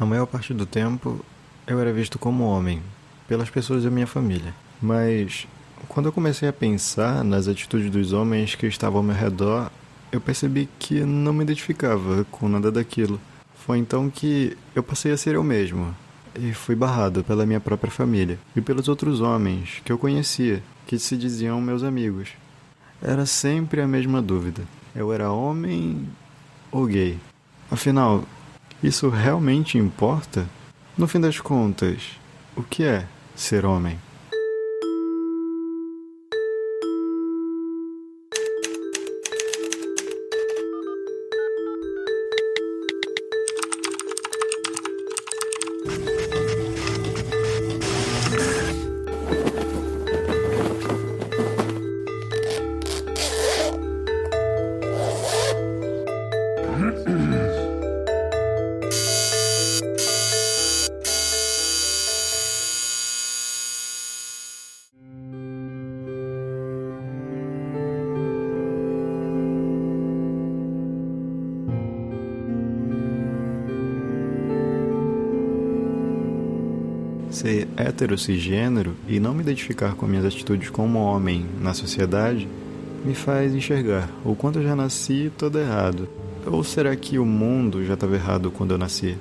A maior parte do tempo, eu era visto como homem, pelas pessoas da minha família. Mas, quando eu comecei a pensar nas atitudes dos homens que estavam ao meu redor, eu percebi que não me identificava com nada daquilo. Foi então que eu passei a ser eu mesmo, e fui barrado pela minha própria família e pelos outros homens que eu conhecia, que se diziam meus amigos. Era sempre a mesma dúvida: eu era homem ou gay? Afinal, isso realmente importa? No fim das contas, o que é ser homem? Ser hétero cisgênero e não me identificar com minhas atitudes como homem na sociedade me faz enxergar o quanto eu já nasci todo errado. Ou será que o mundo já estava errado quando eu nasci?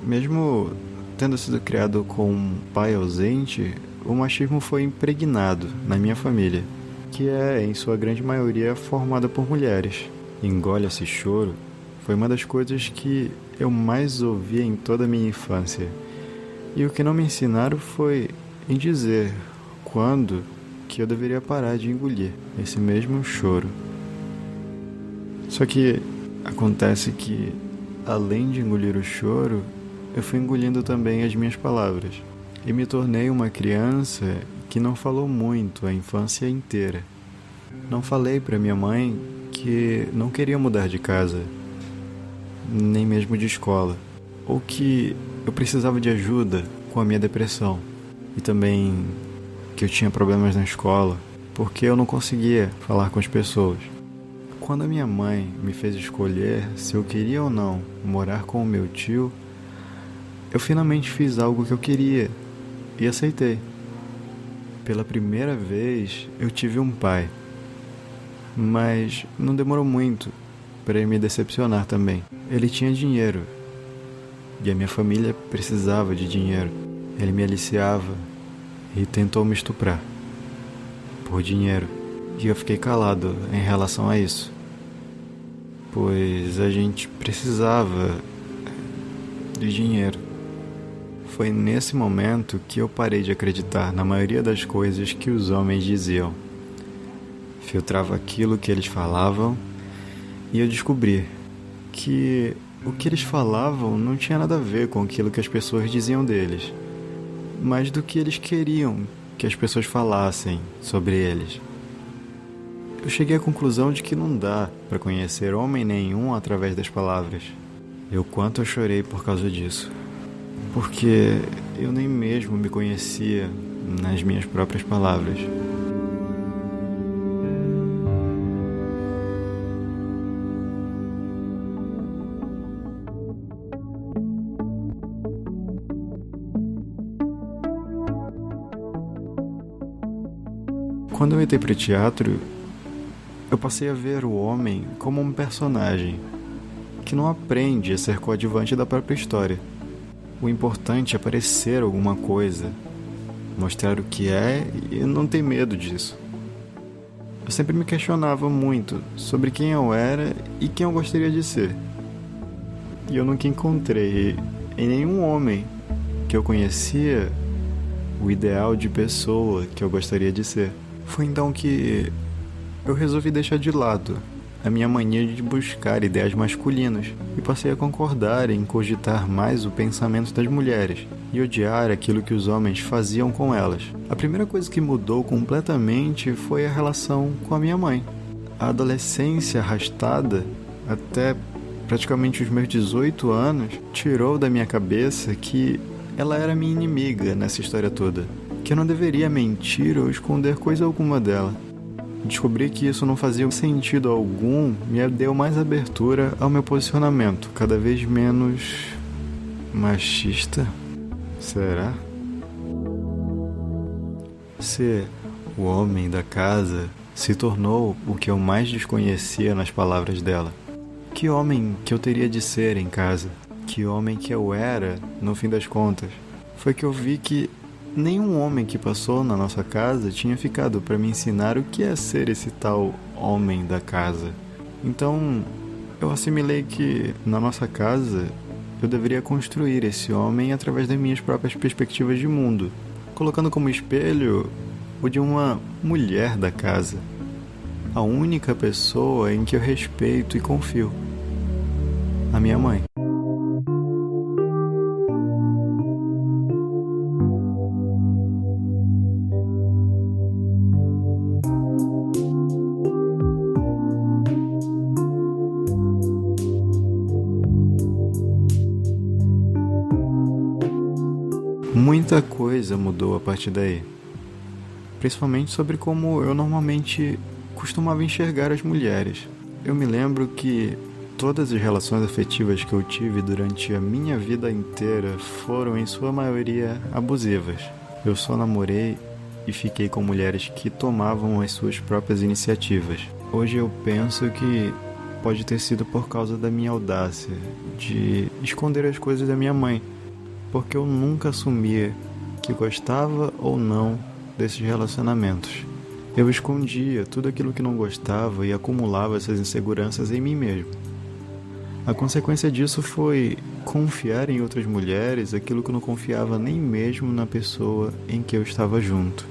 Mesmo tendo sido criado com um pai ausente, o machismo foi impregnado na minha família, que é, em sua grande maioria, formada por mulheres. Engole-se choro foi uma das coisas que eu mais ouvi em toda a minha infância. E o que não me ensinaram foi em dizer quando que eu deveria parar de engolir esse mesmo choro. Só que acontece que, além de engolir o choro, eu fui engolindo também as minhas palavras. E me tornei uma criança que não falou muito a infância inteira. Não falei para minha mãe que não queria mudar de casa, nem mesmo de escola, ou que eu precisava de ajuda com a minha depressão, e também que eu tinha problemas na escola, porque eu não conseguia falar com as pessoas. Quando a minha mãe me fez escolher se eu queria ou não morar com o meu tio, eu finalmente fiz algo que eu queria e aceitei. Pela primeira vez, eu tive um pai, mas não demorou muito para ele me decepcionar também. Ele tinha dinheiro e a minha família precisava de dinheiro. Ele me aliciava e tentou me estuprar por dinheiro. E eu fiquei calado em relação a isso, pois a gente precisava de dinheiro. Foi nesse momento que eu parei de acreditar na maioria das coisas que os homens diziam. Filtrava aquilo que eles falavam e eu descobri que o que eles falavam não tinha nada a ver com aquilo que as pessoas diziam deles, mas do que eles queriam que as pessoas falassem sobre eles. Eu cheguei à conclusão de que não dá para conhecer homem nenhum através das palavras. E o quanto eu chorei por causa disso, porque eu nem mesmo me conhecia nas minhas próprias palavras. Quando eu entrei para o teatro, eu passei a ver o homem como um personagem que não aprende a ser coadjuvante da própria história. O importante é parecer alguma coisa, mostrar o que é e não ter medo disso. Eu sempre me questionava muito sobre quem eu era e quem eu gostaria de ser. E eu nunca encontrei em nenhum homem que eu conhecia o ideal de pessoa que eu gostaria de ser. Foi então que eu resolvi deixar de lado a minha mania de buscar ideias masculinas e passei a concordar em cogitar mais o pensamento das mulheres e odiar aquilo que os homens faziam com elas. A primeira coisa que mudou completamente foi a relação com a minha mãe. A adolescência arrastada até praticamente os meus 18 anos tirou da minha cabeça que ela era minha inimiga nessa história toda, que eu não deveria mentir ou esconder coisa alguma dela. Descobrir que isso não fazia sentido algum me deu mais abertura ao meu posicionamento, cada vez menos Machista? Será? Ser o homem da casa se tornou o que eu mais desconhecia nas palavras dela. Que homem que eu teria de ser em casa? Que homem que eu era, no fim das contas? Foi que eu vi que nenhum homem que passou na nossa casa tinha ficado para me ensinar o que é ser esse tal homem da casa. Então, eu assimilei que, na nossa casa, eu deveria construir esse homem através das minhas próprias perspectivas de mundo, colocando como espelho o de uma mulher da casa, a única pessoa em que eu respeito e confio, a minha mãe. Muita coisa mudou a partir daí, principalmente sobre como eu normalmente costumava enxergar as mulheres. Eu me lembro que todas as relações afetivas que eu tive durante a minha vida inteira foram, em sua maioria, abusivas. Eu só namorei e fiquei com mulheres que tomavam as suas próprias iniciativas. Hoje eu penso que pode ter sido por causa da minha audácia de esconder as coisas da minha mãe, porque eu nunca assumia que gostava ou não desses relacionamentos. Eu escondia tudo aquilo que não gostava e acumulava essas inseguranças em mim mesmo. A consequência disso foi confiar em outras mulheres aquilo que eu não confiava nem mesmo na pessoa em que eu estava junto.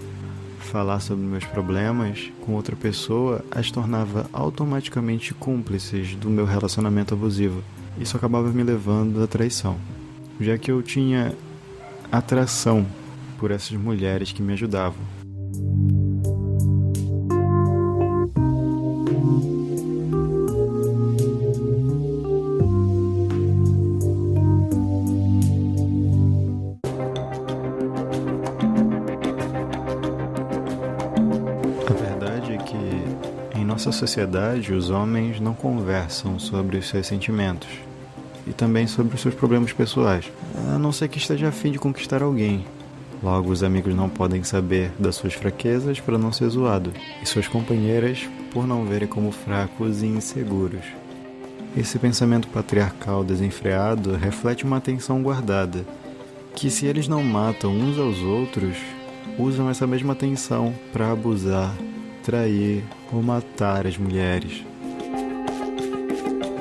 Falar sobre meus problemas com outra pessoa as tornava automaticamente cúmplices do meu relacionamento abusivo. Isso acabava me levando à traição, já que eu tinha atração por essas mulheres que me ajudavam. A verdade é que, em nossa sociedade, os homens não conversam sobre os seus sentimentos e também sobre os seus problemas pessoais, a não ser que esteja a fim de conquistar alguém. Logo, os amigos não podem saber das suas fraquezas para não ser zoado, e suas companheiras por não verem como fracos e inseguros. Esse pensamento patriarcal desenfreado reflete uma tensão guardada, que se eles não matam uns aos outros, usam essa mesma tensão para abusar, trair ou matar as mulheres.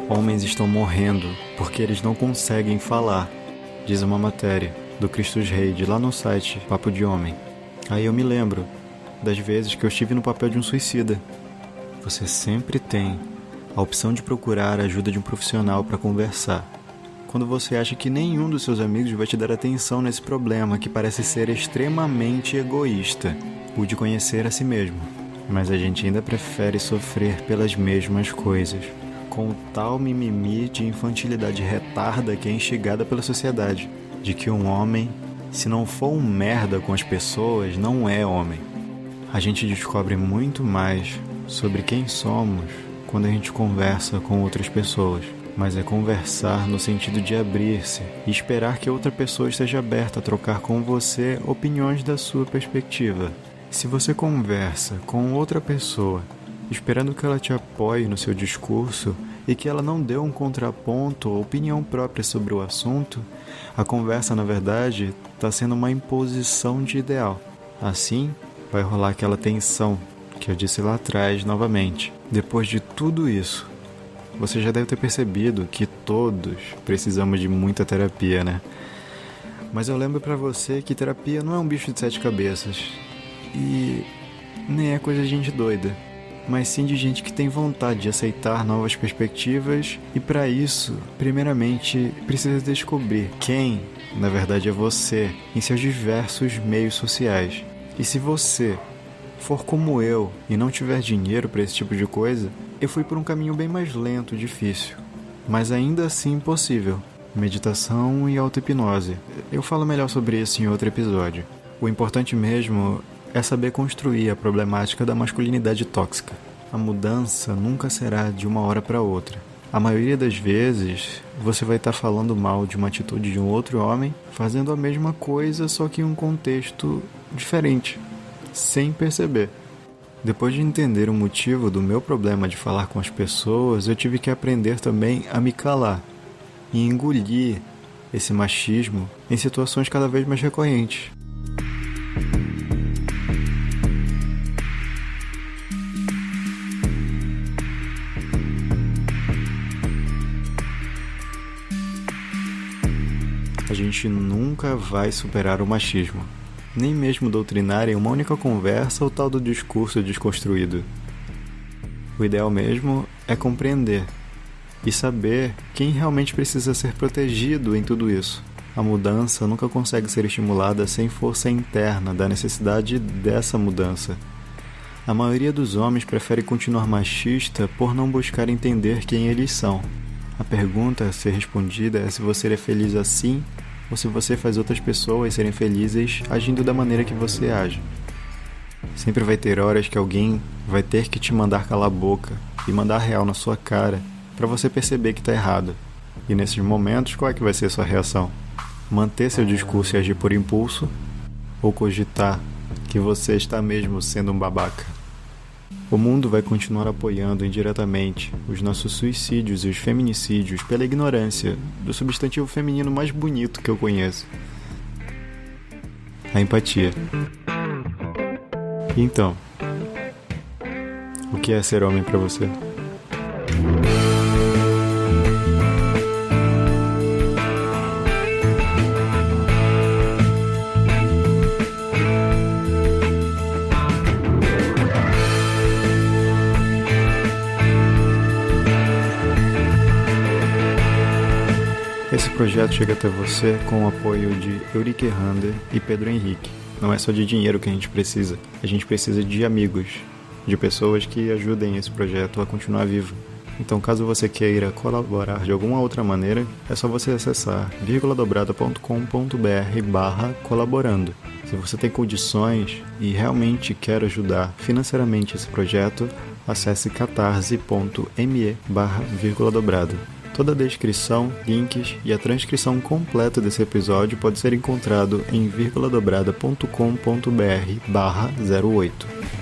Homens estão morrendo porque eles não conseguem falar, diz uma matéria do Christus Reid lá no site Papo de Homem. Aí eu me lembro das vezes que eu estive no papel de um suicida. Você sempre tem a opção de procurar a ajuda de um profissional para conversar, quando você acha que nenhum dos seus amigos vai te dar atenção nesse problema que parece ser extremamente egoísta, o de conhecer a si mesmo. Mas a gente ainda prefere sofrer pelas mesmas coisas, com o tal mimimi de infantilidade retarda que é instigada pela sociedade, de que um homem, se não for um merda com as pessoas, não é homem. A gente descobre muito mais sobre quem somos quando a gente conversa com outras pessoas, mas é conversar no sentido de abrir-se e esperar que outra pessoa esteja aberta a trocar com você opiniões da sua perspectiva. Se você conversa com outra pessoa esperando que ela te apoie no seu discurso e que ela não dê um contraponto ou opinião própria sobre o assunto, a conversa, na verdade, está sendo uma imposição de ideal. Assim, vai rolar aquela tensão que eu disse lá atrás novamente. Depois de tudo isso, você já deve ter percebido que todos precisamos de muita terapia, né? Mas eu lembro pra você que terapia não é um bicho de 7 cabeças. E nem é coisa de gente doida, mas sim de gente que tem vontade de aceitar novas perspectivas e para isso, primeiramente, precisa descobrir quem, na verdade, é você em seus diversos meios sociais. E se você for como eu e não tiver dinheiro para esse tipo de coisa, eu fui por um caminho bem mais lento e difícil, mas ainda assim possível. Meditação e auto-hipnose. Eu falo melhor sobre isso em outro episódio. O importante mesmo é saber construir a problemática da masculinidade tóxica. A mudança nunca será de uma hora para outra. A maioria das vezes, você vai estar falando mal de uma atitude de um outro homem, fazendo a mesma coisa, só que em um contexto diferente, sem perceber. Depois de entender o motivo do meu problema de falar com as pessoas, eu tive que aprender também a me calar e engolir esse machismo em situações cada vez mais recorrentes. A gente nunca vai superar o machismo, nem mesmo doutrinar em uma única conversa o tal do discurso desconstruído. O ideal mesmo é compreender e saber quem realmente precisa ser protegido em tudo isso. A mudança nunca consegue ser estimulada sem força interna da necessidade dessa mudança. A maioria dos homens prefere continuar machista por não buscar entender quem eles são. A pergunta a ser respondida é se você é feliz assim ou se você faz outras pessoas serem felizes agindo da maneira que você age. Sempre vai ter horas que alguém vai ter que te mandar calar a boca e mandar real na sua cara para você perceber que está errado. E nesses momentos, qual é que vai ser a sua reação? Manter seu discurso e agir por impulso? Ou cogitar que você está mesmo sendo um babaca? O mundo vai continuar apoiando indiretamente os nossos suicídios e os feminicídios pela ignorância do substantivo feminino mais bonito que eu conheço: a empatia. Então, o que é ser homem para você? Esse projeto chega até você com o apoio de Eurique Rander e Pedro Henrique. Não é só de dinheiro que a gente precisa de amigos, de pessoas que ajudem esse projeto a continuar vivo. Então, caso você queira colaborar de alguma outra maneira, é só você acessar virguladobrada.com.br/colaborando. Se você tem condições e realmente quer ajudar financeiramente esse projeto, acesse catarse.me/virguladobrada. Toda a descrição, links e a transcrição completa desse episódio pode ser encontrado em virguladobrada.com.br/08.